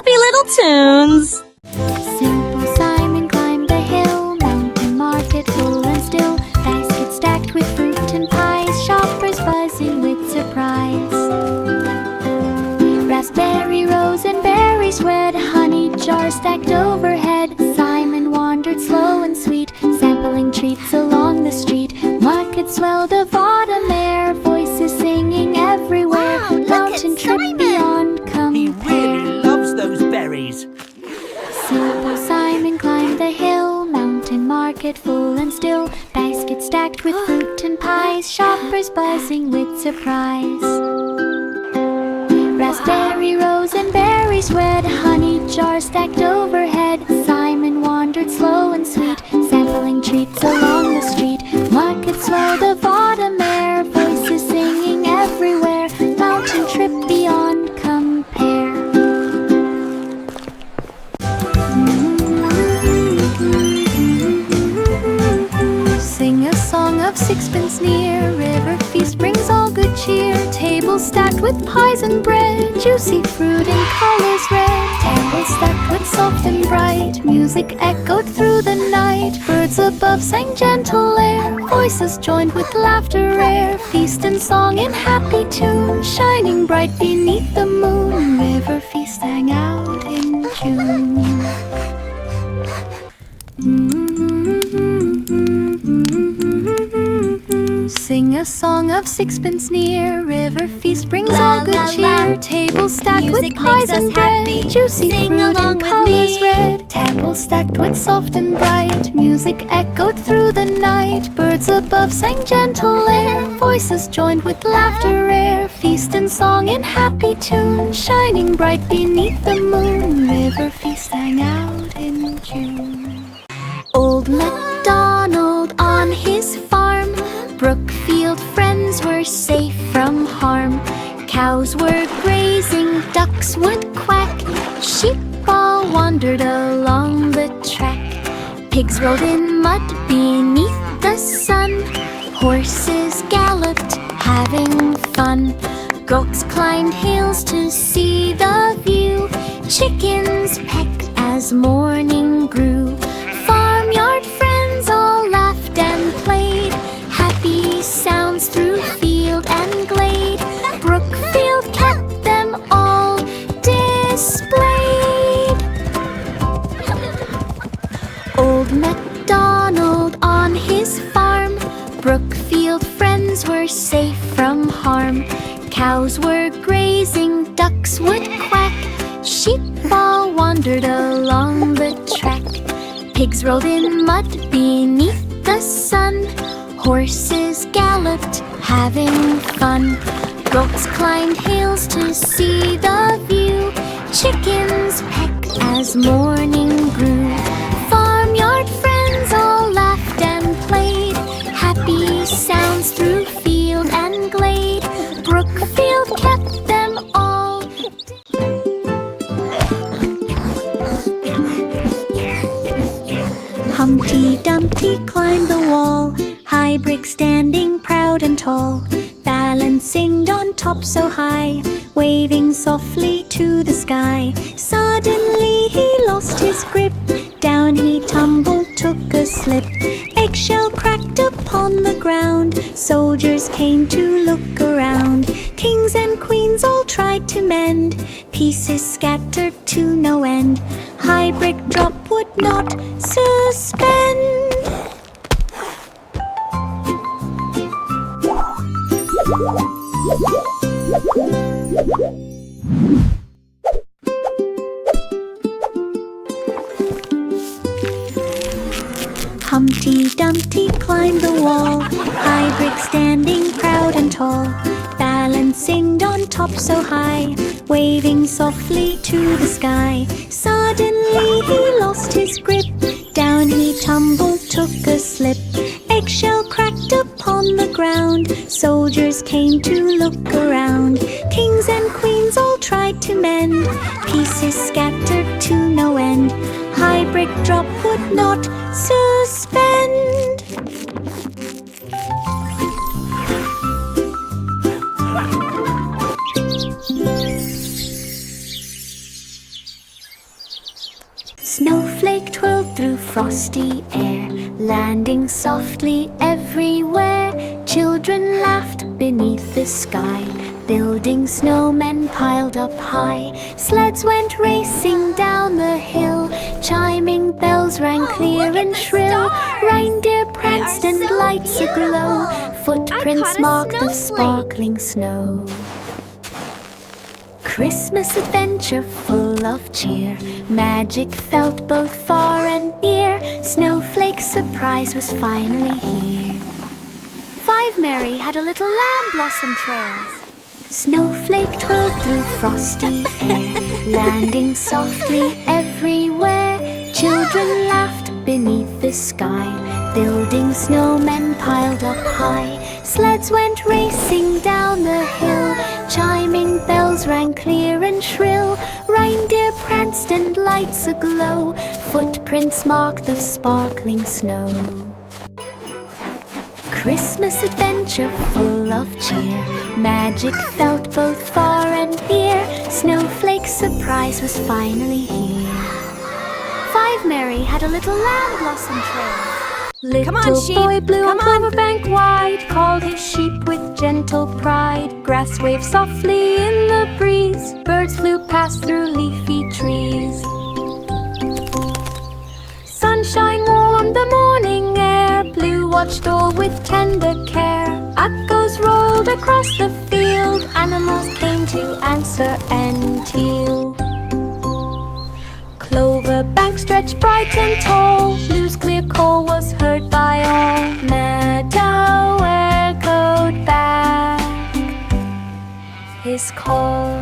happy little tunes. Simple Simon climbed the hill, mountain market full and still, baskets stacked with fruit and pies, shoppers buzzing with surprise. Raspberry, rose and berries red, honey jars stacked overhead. Simon wandered slow and sweet, sampling treats along the street. Market swelled of autumn air, voices singing everywhere. Wow, look mountain at trip Simon. beyond compare. He really loves those berries. Simple Simon climbed the hill, mountain market full and still, baskets stacked with fruit and pies, shoppers buzzing with surprise. Raspberry, rose and berries red, honey jars stacked overhead. Simon wandered slow and sweet, sampling treats along the street. Market swelled of autumn air, voices singing everywhere. Mountain trip beyond compare. Sing a song of sixpence near, river feast brings all good cheer. Tables stacked with pies and bread, juicy fruit in colors red. Tables stacked with soft and bright, music echoed through the night. Birds above sang gentle air, voices joined with laughter rare. Feast and song in happy tune, shining bright beneath the moon. River feast sang out in June. Sing a song of sixpence near, river feast brings all good cheer. Tables stacked with pies and bread, juicy fruit in colors red. Tables stacked with soft and bright, music echoed through the night. Birds above sang gentle air, voices joined with laughter rare. Feast and song in happy tune, shining bright beneath the moon. River feast sang out in June. Old MacDonald on his farm, Brookfield friends were safe from harm. Cows were grazing, ducks would quack, sheep all wandered along the track. Pigs rolled in mud beneath the sun, horses galloped, having fun. Goats climbed hills to see the view, chickens pecked as morning grew. Farmyard friends all laughed and played, happy sounds through field and glade. Brookfield kept them all displayed. Old MacDonald on his farm, Brookfield friends were safe from harm. Cows were grazing, ducks would quack, sheep all wandered along the track. Pigs rolled in mud beneath the sun, horses galloped, having fun. Goats climbed hills to see the view, chickens pecked as morning grew. Farmyard friends all laughed and played, happy sounds through field and glade. Brookfield kept them all. Humpty Dumpty climbed the wall, high brick standing proud and tall, balancing on top so high, waving softly to the sky. Suddenly he lost his grip, down he tumbled, took a slip. Eggshell cracked upon the ground, soldiers came to look around. Kings and queens all tried to mend, pieces scattered to no end. High brick drop would not suspend. Humpty Dumpty climbed the wall, high brick standing proud and tall, balancing on top so high, waving softly to the sky. Suddenly he lost his grip, down he tumbled, took a slip. Eggshell cracked upon the ground, soldiers came to look around. Kings and queens all tried to mend, pieces scattered to no end. High brick drop would not suspend. frosty air, landing softly everywhere. Children laughed beneath the sky, building snowmen piled up high. Sleds went racing down the hill, chiming bells rang clear and shrill. Reindeer pranced and lights aglow, footprints marked the sparkling snow. Christmas adventure full of cheer, magic felt both far and near. Snowflake's surprise was finally here. 5 Mary had a little lamb blossom trails. Snowflake twirled through frosty air, landing softly everywhere. Children laughed beneath the sky, building snowmen piled up high. Sleds went racing down the hill, chiming bells rang clear and shrill. Reindeer pranced and lights aglow, footprints marked the sparkling snow. Christmas adventure full of cheer, magic felt both far and near. Snowflake's surprise was finally here. 5 Mary had a little lamb blossom trail. Little boy blue on clover bank wide, called his sheep with gentle pride. Grass waved softly in the breeze, birds flew past through leafy trees. Sunshine warmed the morning air, blue watched all with tender care. Echoes rolled across the field, animals came to answer and teal. Clover bank stretched bright and tall, blue's clear call was heard by all. Meadow echoed back his call.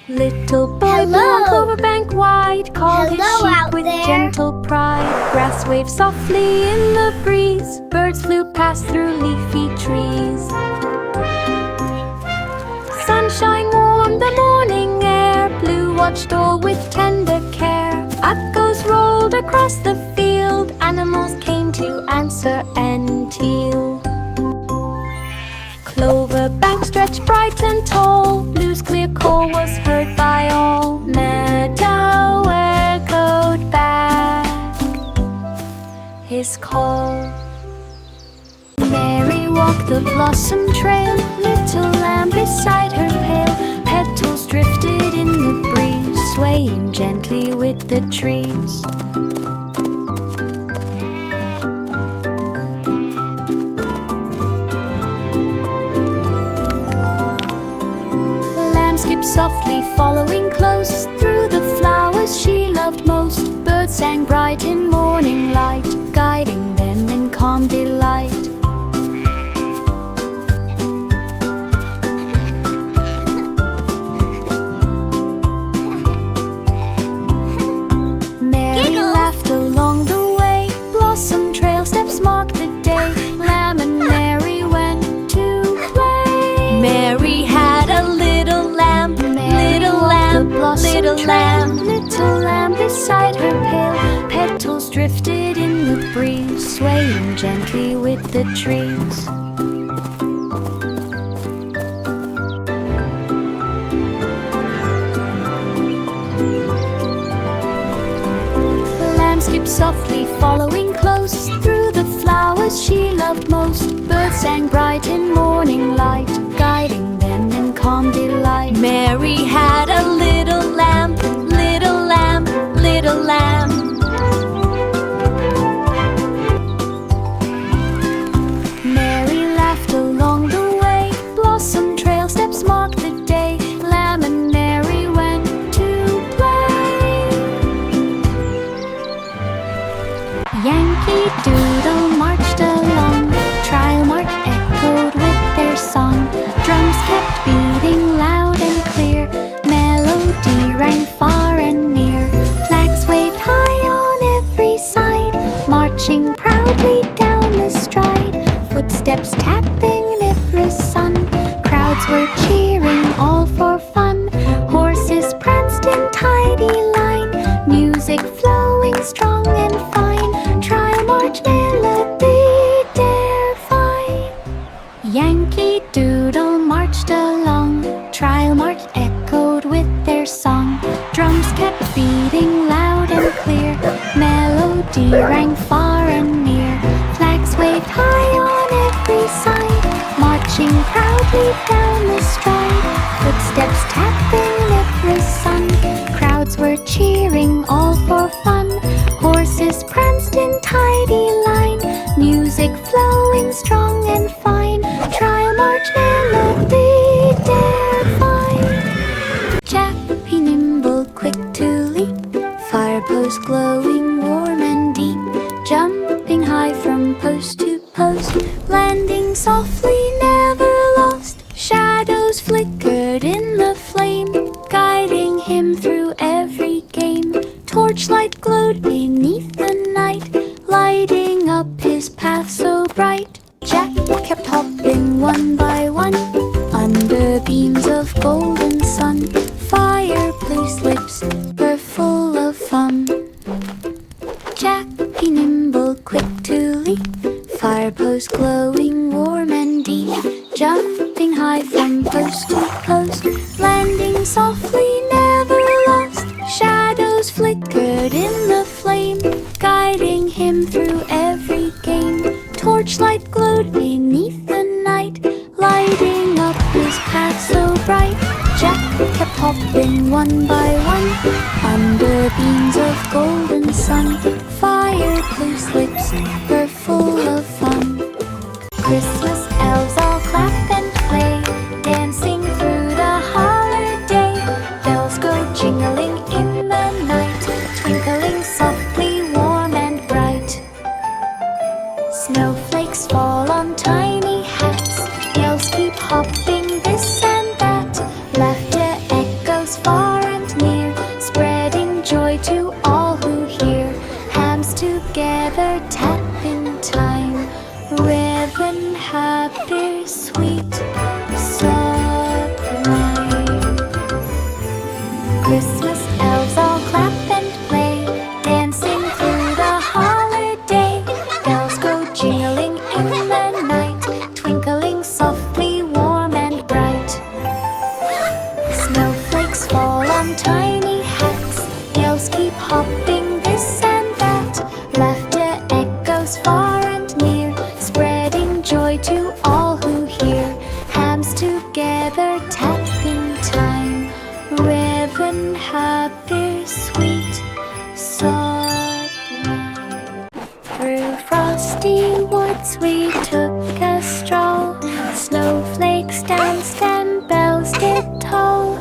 Little boy blue on clover bank wide, called his sheep with gentle pride. Grass waved softly in the breeze, birds flew past through leafy trees. Sunshine warmed the morning air, blue watched all with tender care. Echoes rolled across the field, animals came to answer and teal. Clover bank stretched bright and tall, blue's clear call was heard by all. Meadow echoed back his call. Mary walked the blossom trail, little lamb beside her pail. Petals drifted in the breeze, swaying gently with the trees. Lamb skipped softly, following close through the flowers she loved most. Birds sang bright in morning light, guiding them in calm delight. Mary laughed along the way, blossom trail steps marked the day. Lamb and Mary went to play. Mary had a little lamb, little lamb. Little lamb beside her pail. Petals drifted in the breeze, swaying gently with the trees. Lamb skipped softly, following close through the flowers she loved most. Birds sang bright in morning light, guiding them in calm delight. Mary had a little lamb, little lamb, little lamb. Mary laughed along the way, blossom trail steps marked the day. Lamb and Mary went to play. Yankee Doodle marched along, trial march echoed with their song. Drums kept beating loud and clear, melody rang far and near. Flags waved high on every side, marching proudly down the stride. Footsteps tapping Nibra's sun, crowds were cheering all for fun. Horses pranced in tidy line, music flowing strong and fine. Trial march melody dare fine. Yankee Doodle marched along, trial march echoed with their song. Drums kept beating loud and clear, rang far and near. Flags waved high on every side, marching proudly down the stride. Footsteps tapping every sun, crowds were cheering all for fun. Horses pranced in tidy line, music flowing strong and fine. Trial march melody dared find. Jack, be nimble, quick to leap, fire post glowing warm and deep. Jumping high from post to post, landing softly never lost. Shadows flickered in the flame, guiding him through every game. Torchlight glowed beneath the night, lighting up his path so bright. Jack kept hopping one by one, under beams of golden sun. Fireplace lips were full of fun. Jack, be nimble, quick to leap, fire post glowing warm and deep. Jumping high from post to post, landing softly never lost. Shadows flickered in the flame, guiding him through every game. Torchlight glowed beneath the night, lighting up his path so bright. Jack kept hopping one by one, under beams of golden sun. Fireplace lips were full of fun. Christmas elves all clap and play, dancing through the holiday. Bells go jingling in the night, twinkling softly warm and bright. Snowflakes fall on tiny hats, elves keep hopping this and that. Laughter echoes far and near, spreading joy to all who hear. Hams together tap in time, ribbon happy sweet sublime. Christmas elves all clap and play, dancing through the holiday. Bells go jingling in the night, twinkling softly warm and bright. Snowflakes fall on tiny hats, elves keep hopping this and that. Laughter echoes far and near, spreading joy to all who hear. Hams together tap in time, ribbon happy sweet sublime. Through frosty woods we took a stroll, snowflakes danced and bells did toll.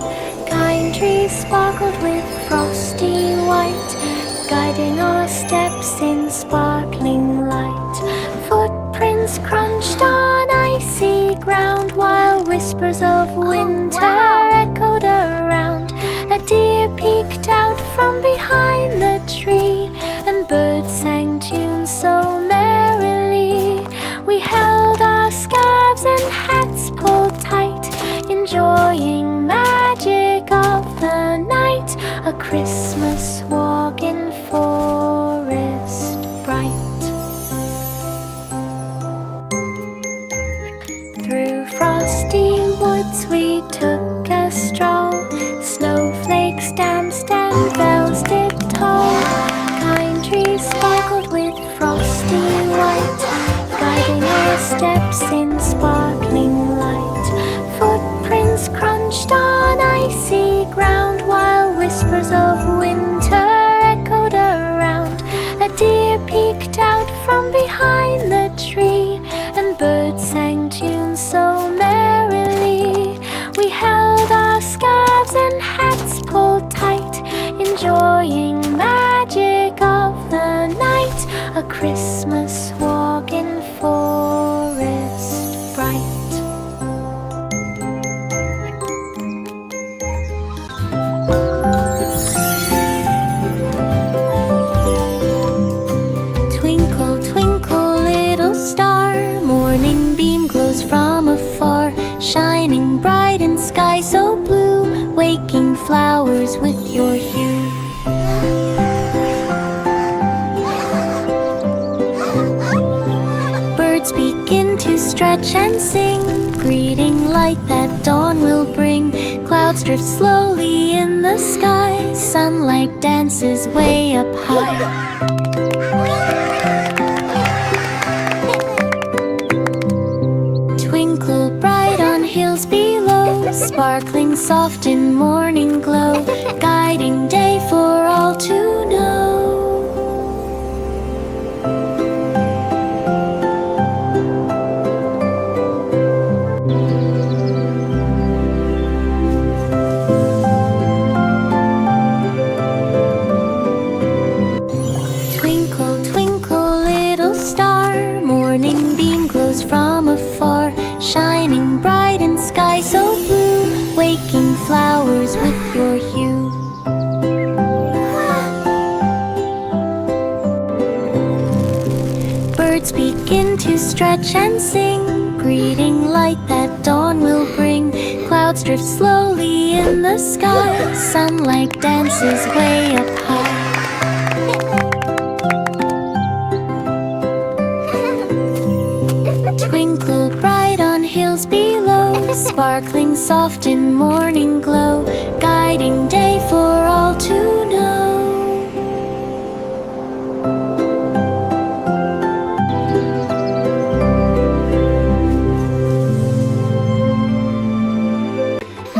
Kind trees sparkled with frosty white, guiding our steps in sparkling light. Footprints crunched on icy ground, while whispers of winter echoed around. A deer peeked out from behind the tree, and birds sang tunes so merrily. We held our scarves and hats pulled tight, enjoying magic of the night. A Christmas walk in forest bright. Through frosty woods we took a stroll, snowflakes danced and bells did toll. Pine trees sparkled with frosty white, guiding our steps in sparkling light. Footprints crunched on icy ground, while whispers of winter echoed around. A deer peeked out from behind the tree, and birds sang tunes so merrily. We held our scarves and hats pulled tight, enjoying magic of the night. A Christmas walk in forest bright. Twinkle, twinkle, little star, morning beam glows from afar, shining bright in sky so blue, waking flowers with your hue. Birds begin to stretch and sing, greeting light that dawn will bring. Clouds drift slowly in the sky, sunlight dances way up high. sparkling soft in morning glow, guiding day for all to know. Twinkle, twinkle, little star, morning beam glows from afar, shining bright in sky so blue, waking flowers with your hue. Birds begin to stretch and sing, greeting light that dawn will bring. Clouds drift slowly in the sky, sunlight dances way up high. Twinkle bright on hills below, sparkling soft in morning glow, guiding day for all to know.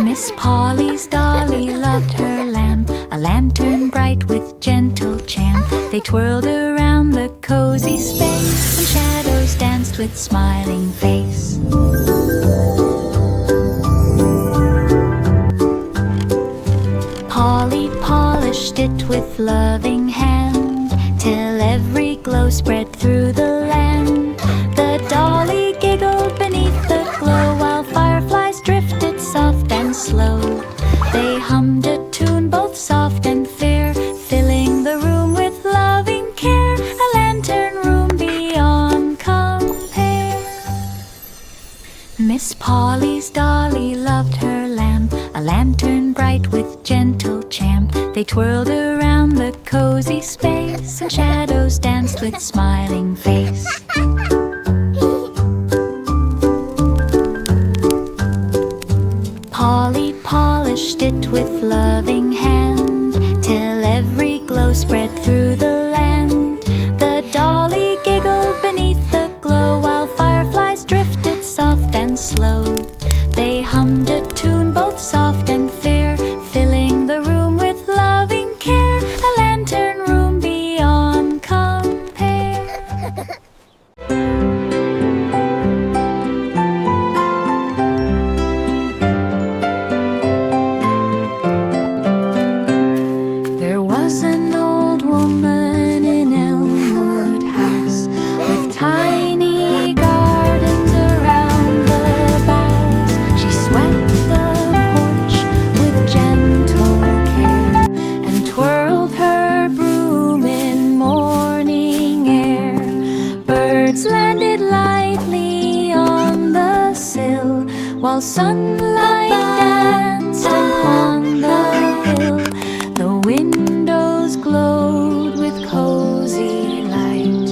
Miss Polly's dolly loved her lamp, a lantern bright with gentle chant. They twirled around the cozy space, and shadows danced with smiling face. Polly polished it with loving hand, till every glow spread through the land. The dolly giggled beneath the glow, while fireflies drifted soft and slow. They hummed a tune both soft and fair, filling the room with loving care, a lantern room beyond compare. Miss Polly's dolly loved her lamp, a lantern bright with gentle chant. They twirled around the cozy space, and shadows danced with smiling face. Polly polished it with loving hand, till every glow spread through the land. The dolly giggled beneath the glow, while fireflies drifted soft and slow. They hummed a tune both soft and fair, filling the room with loving care, a lantern room beyond compare. There was an old woman in Elmwood House, with tiny gardens around the boughs. She swept the porch with gentle care, and twirled her broom in morning air. Birds landed lightly on the sill, while sunlight danced upon the hill. The windows glowed with cozy light,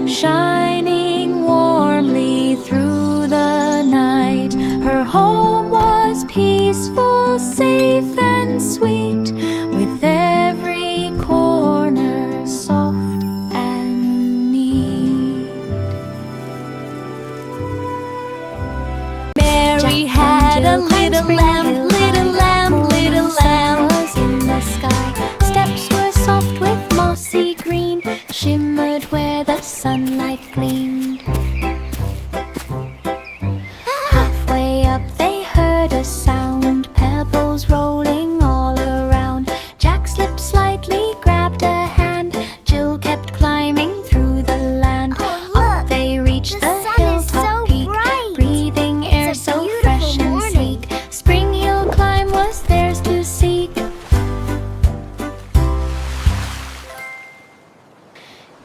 shining warmly through the night. Her home was peaceful, safe and sweet, with every corner soft and neat. Mary had a little lamb, little lamb, little lamb. Was in the sky. Steps were soft with mossy green, shimmered where the sunlight gleamed. Halfway up they heard a sound, pebbles rolling all around. Jack slipped slightly, grabbed a hand, Jill kept climbing through the land. Up they reached the hilltop peak, breathing air so fresh and sleek. Spring Hill climb was theirs to seek.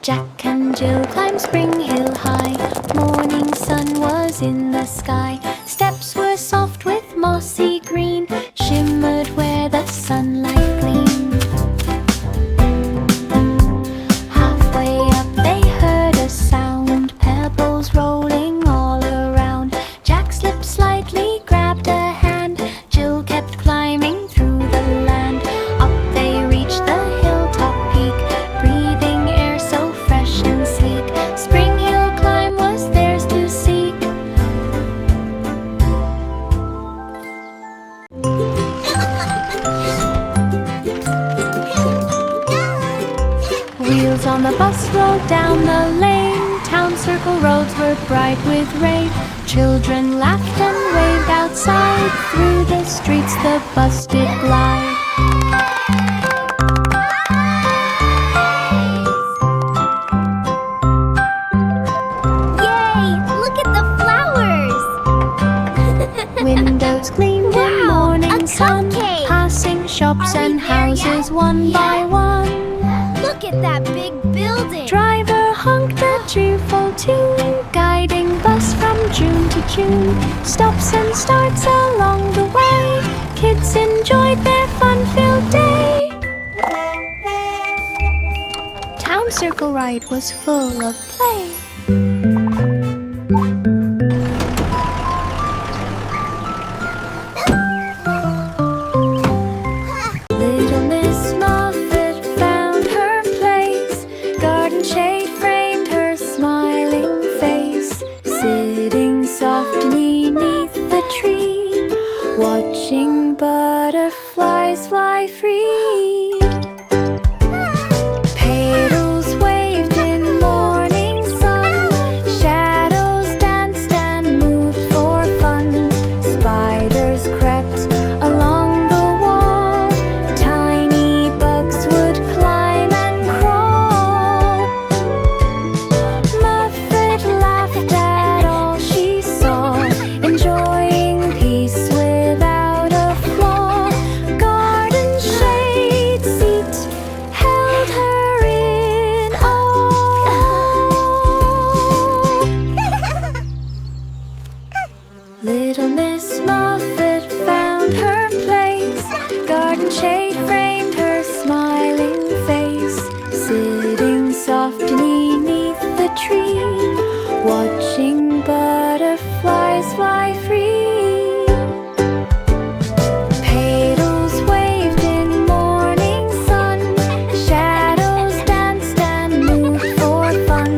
Jack and Jill climbed Spring Hill high, morning sun was in the sky. Steps were soft with mossy green, shimmered where the sunlight gleamed. Halfway up they heard a sound, pebbles rolling all around. Jack slipped slightly, grabbed a hand, Jill kept climbing through the land. Up they reached the hilltop peak, breathing air so fresh and sleek. Spring Hill climb was theirs to seek. on the bus rolled down the lane. Town circle roads were bright with rain. Children laughed and waved outside. Through the streets the bus did glide. Yay! Look at the flowers! Windows gleamed in morning a sun, cupcake! passing shops Are we and there yet? houses one by one. Look at that big building! Driver honked a cheerful tune, guiding bus from June to June. Stops and starts along the way, kids enjoyed their fun-filled day. Town Circle Ride was full of play. Little Miss Muffet found her place. Garden shade framed her smiling face. Sitting softly 'neath the tree, watching butterflies fly free. Petals waved in morning sun. Shadows danced and moved for fun. Spiders crept along the wall. Tiny bugs would climb and crawl. Muffet laughed at all she saw, enjoying peace without a flaw. Garden shade seat held her in awe. Little Miss Muffet found her place. Garden shade framed her smiling face. Sitting softly 'neath the tree, watching butterflies fly free. Petals waved in morning sun. Shadows danced and moved for fun.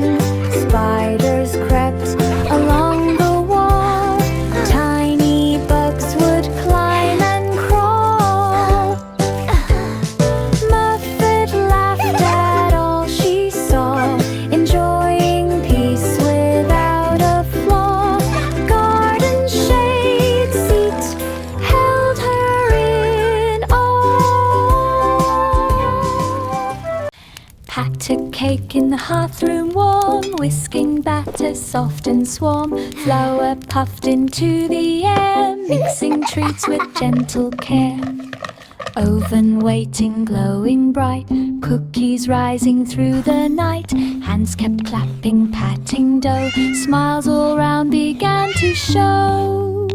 Spiders crept along the wall. Tiny bugs would climb and crawl. Muffet laughed at all she saw, enjoying peace without a flaw. Garden shade seat held her in awe. Packed a cake in the hearthroom warm, whisking batter soft and swarm. Flour puffed into the air, mixing treats with gentle care. Oven waiting, glowing bright, cookies rising through the night. Hands kept clapping, patting dough, smiles all round began to show.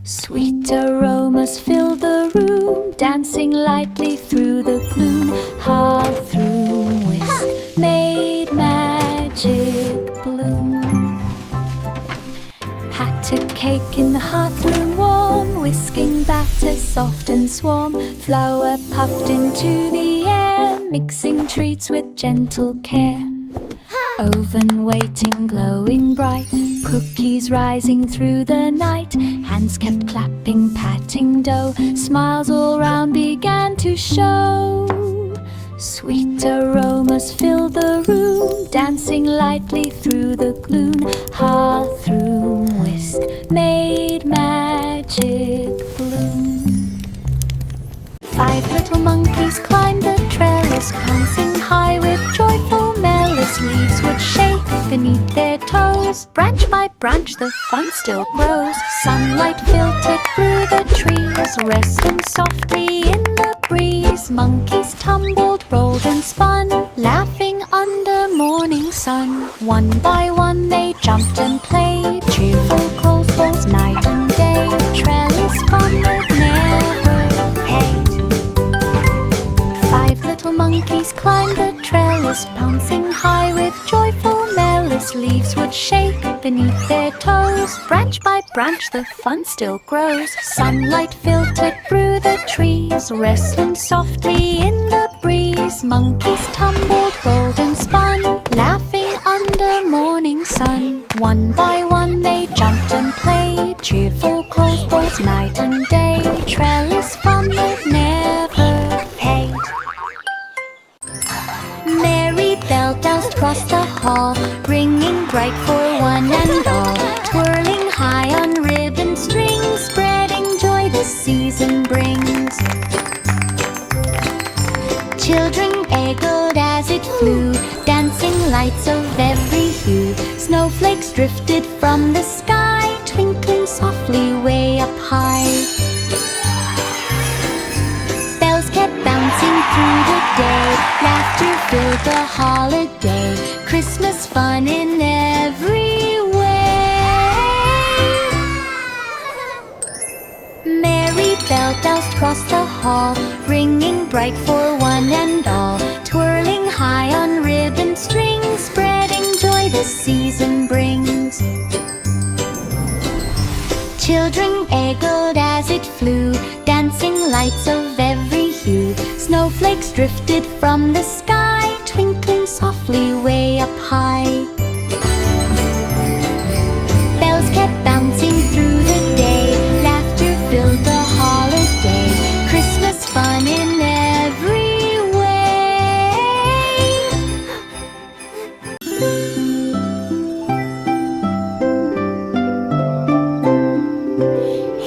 Sweet aromas filled the room, dancing lightly through the gloom. Hearthroom whisk made magic bloom. Packed a cake in the hearthroom warm, whisking batter soft and swarm. Flour puffed into the air, mixing treats with gentle care. Oven waiting, glowing bright, cookies rising through the night. Hands kept clapping, patting dough, smiles all round began to show. Sweet aromas filled the room, dancing lightly through the gloom. Hearthroom whisk made magic bloom. 5 little monkeys climbed the trellis, prancing high with joyful malice. Leaves would shake beneath their toes. Branch by branch the fun still grows. Sunlight filtered through the trees, resting softly in the breeze. Monkeys tumbled, rolled and spun, laughing under morning sun. One by one they jumped and played, cheerful calls both night and day. Trellis fun would never end. 5 little monkeys climbed the trellis, pouncing high with joyful malice. Leaves would shake beneath their toes. Branch by branch the fun still grows. Sunlight filtered through the trees, resting softly in the breeze. Monkeys tumbled, rolled and spun, laughing under morning sun. One by one they jumped and played, cheerful calls both night and day. Trellis fun would never fade. Merry bell cross the hall, ringing bright for one and all. Twirling high on ribbon strings, spreading joy this season brings. Children echoed as it flew, dancing lights of every hue. Snowflakes drifted from the sky, twinkling softly way up high. Bells kept bouncing through the day, laughter filled the holiday. Christmas fun in every way. Merry bells crossed the hall, ringing bright for one and all. Twirling high on ribbon strings, spreading joy this season brings. Children echoed as it flew, dancing lights of every hue. Snowflakes drifted from the sky, twinkling softly way up high. Bells kept bouncing through the day, laughter filled the holiday. Christmas fun in every way.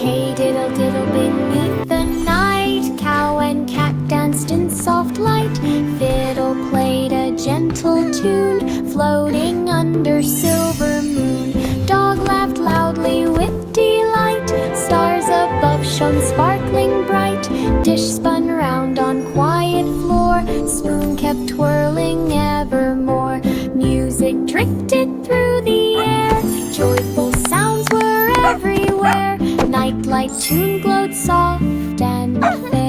Hey diddle diddle beneath the night, cow and cat danced in soft light. Fiddle played a gentle tune, floating under silver moon. Dog laughed loudly with delight, stars above shone sparkling bright. Dish spun round on quiet floor, spoon kept twirling evermore. Music drifted through the air, joyful sounds were everywhere. Nightlight tune glowed soft and fair.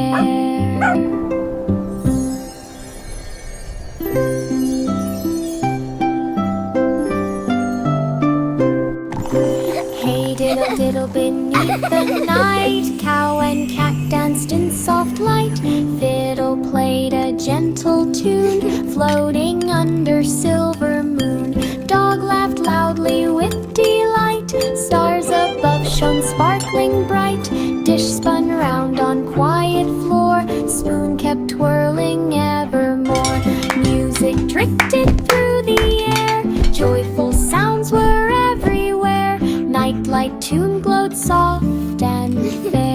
Hey diddle diddle beneath the night, cow and cat danced in soft light. Fiddle played a gentle tune, floating under silver moon. Dog laughed loudly with delight, stars above shone sparkling bright. Dish spun round on quiet floor, spoon kept twirling evermore. Music drifted through the air, joyful sounds were everywhere. Nightlight tune glowed soft and fair.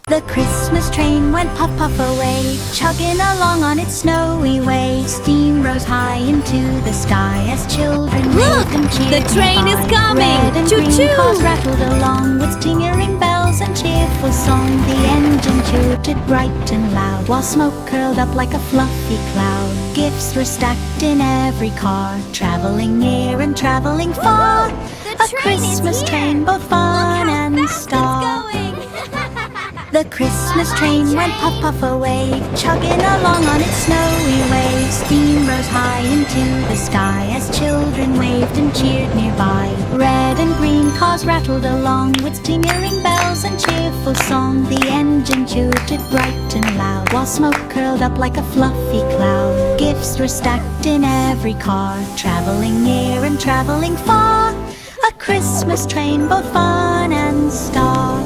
The Christmas train went puff puff away, chugging along on its snowy way. Steam rose high into the sky as children waved and cheered. The train is nearby. coming! Red and Choo-choo! green cars rattled along with tingling bells and cheerful song. The engine tooted bright and loud, while smoke curled up like a fluffy cloud. Gifts were stacked in every car, traveling near and traveling far. The A train is Christmas here! train, both fun and star. The Christmas train went puff puff away, chugging along on its snowy way. Steam rose high into the sky as children waved and cheered nearby. Red and green cars rattled along with tingling bells and cheerful song. The engine tooted bright and loud, while smoke curled up like a fluffy cloud. Gifts were stacked in every car, traveling near and traveling far. A Christmas train, both fun and star.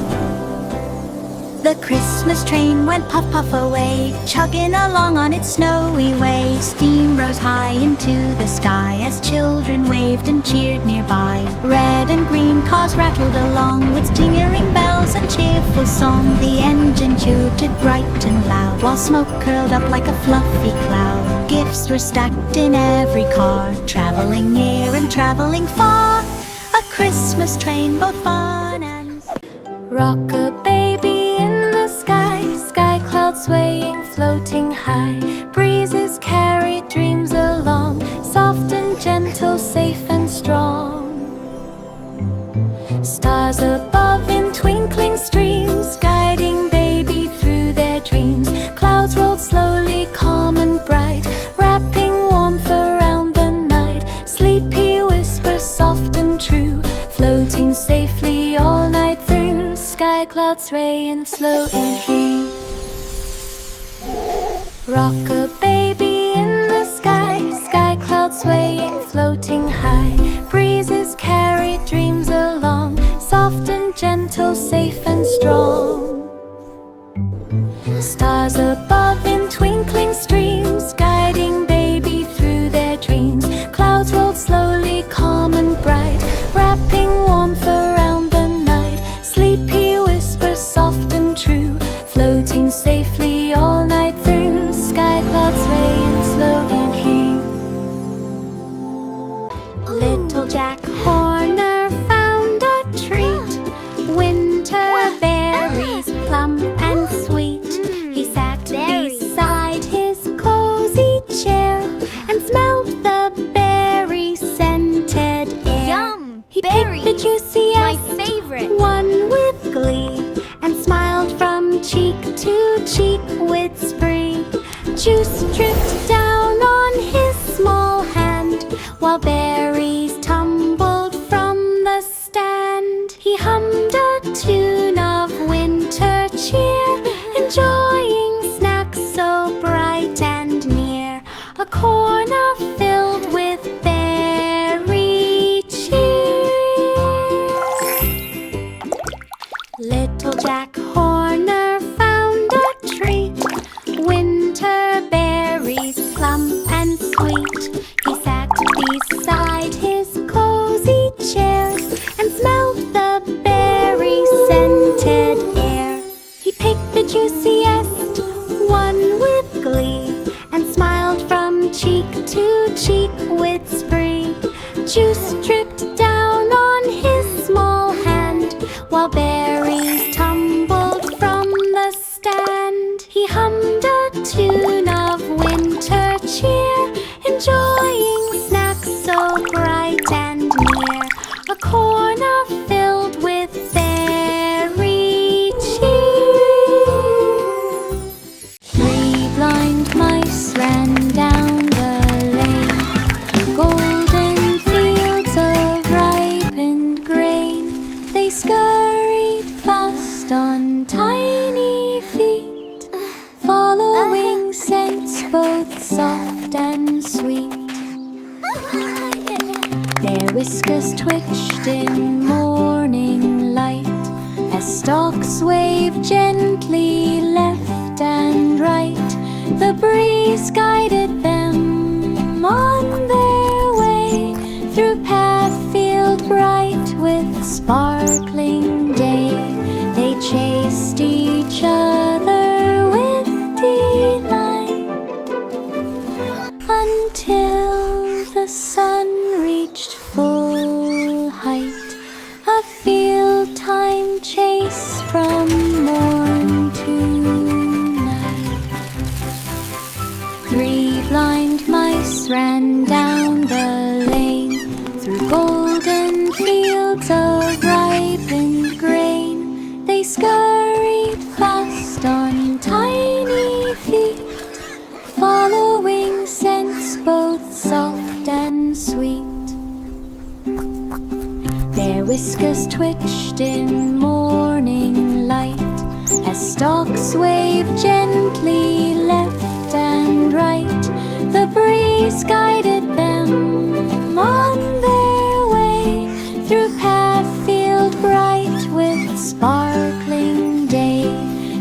The Christmas train went puff puff away, chugging along on its snowy way. Steam rose high into the sky as children waved and cheered nearby. Red and green cars rattled along with tingling bells and cheerful song. The engine tooted bright and loud, while smoke curled up like a fluffy cloud. Gifts were stacked in every car, traveling near and traveling far. A Christmas train, both fun and rock a baby in the sky, sky clouds swaying, floating high. Breezes carry dreams along, soft and gentle, safe and strong. Stars above in twinkling streams, guiding baby through their dreams. Clouds rolled slowly, calm and bright, wrapping warmth around the night. Sleepy whispers, soft and true, floating safely all night through. Sky clouds sway and slow and free. Rock a baby in the sky, sky clouds swaying, floating high. Breezes carry dreams along, soft and gentle, safe and strong. Stars above in twinkling streams, the berry-scented air. He picked the juiciest one with glee and smiled from cheek to cheek with spree. Juice dripped down on his small hand while berries tumbled from the stand. He hummed a tune of winter cheer, enjoying snacks so bright and near. A corner filled with berry cheer. 3 blind mice ran down the lane. Golden fields of ripened grain. They scurried fast on tiny feet, following scents both soft and sweet. Their whiskers twitched in morning light as stalks waved gently left and right. The breeze guided them on their way through path filled bright with sparkling day. They chased each other with delight until the sun reached full height. A field-time chase from morn to night. 3 blind mice ran down the lane through golden fields of ripened grain. They scurried fast on tiny feet, following scents both soft and sweet. Their whiskers twitched in morning light as stalks waved gently left and right. The breeze guided them on their way through path filled bright with sparkling day.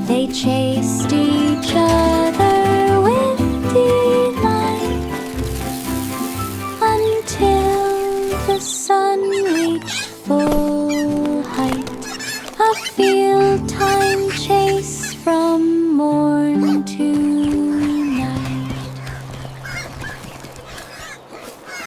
They chased each other with delight until the sun reached full